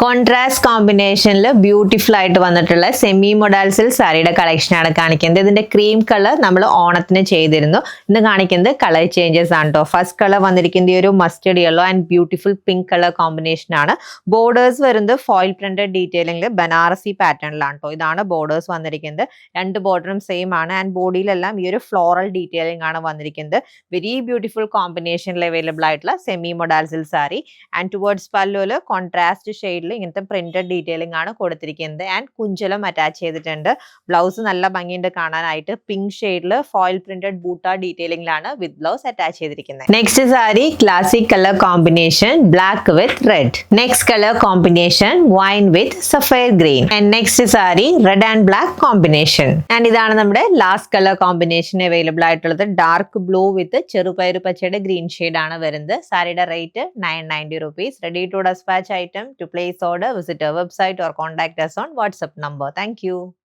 Contrast കോമ്പിനേഷനിൽ beautiful ആയിട്ട് വന്നിട്ടുള്ള സെമി മൊഡാൽ സിൽക്ക് സാരിയുടെ കളക്ഷൻ ആണ് കാണിക്കുന്നത്. ഇതിന്റെ ക്രീം കളർ നമ്മൾ ഓണത്തിന് ചെയ്തിരുന്നു. ഇന്ന് കാണിക്കുന്നത് കളർ ചേഞ്ചസ് ആണ് കേട്ടോ. ഫസ്റ്റ് കളർ വന്നിരിക്കുന്നത് ഒരു mustard yellow and beautiful pink colour combination ആണ്. ബോർഡേഴ്സ് വരുന്നത് ഫോയിൽ പ്രിന്റഡ് ഡീറ്റെയിലിംഗിൽ ബനാറസി പാറ്റേണിലാണ് കേട്ടോ. ഇതാണ് ബോർഡേഴ്സ് വന്നിരിക്കുന്നത്. രണ്ട് ബോർഡറും സെയിം ആണ് ആൻഡ് ബോഡിയിലെല്ലാം ഈ ഒരു ഫ്ലോറൽ ഡീറ്റെയിലിംഗ് ആണ് വന്നിരിക്കുന്നത്. വെരി ബ്യൂട്ടിഫുൾ കോമ്പിനേഷനിൽ അവൈലബിൾ ആയിട്ടുള്ള semi modal silk sari and towards പല്ലുവിൽ കോൺട്രാസ്റ്റ് ഷെയ്ഡിൽ ഇങ്ങനത്തെ പ്രിന്റഡ് ഡീറ്റെയിലിംഗ് ആണ് കൊടുത്തിരിക്കുന്നത് ആൻഡ് കുഞ്ചലം അറ്റാച്ച് ചെയ്തിട്ടുണ്ട്. ബ്ലൗസ് നല്ല ഭംഗിയുണ്ട് കാണാനായിട്ട്. പിങ്ക് ഷെയ്ഡിൽ ഫോയിൽ പ്രിന്റഡ് ബൂട്ട ഡീറ്റെയിലിംഗിലാണ് വിത്ത് ബ്ലൗസ് അറ്റാച്ച് ചെയ്തിരിക്കുന്നത്. Next sari classic colour combination black with red. Next colour combination wine with sapphire green and next sari red and black combination. And ഇതാണ് നമ്മുടെ ലാസ്റ്റ് കളർ കോമ്പിനേഷൻ അവൈലബിൾ ആയിട്ടുള്ളത്. Dark blue വിത്ത് ചെറുപയർ പച്ചയുടെ green shade ആണ് വരുന്നത്. സാരിയുടെ rate 990 rupees. Ready to dispatch item. To place order, visit our website or contact us on WhatsApp number. Thank you.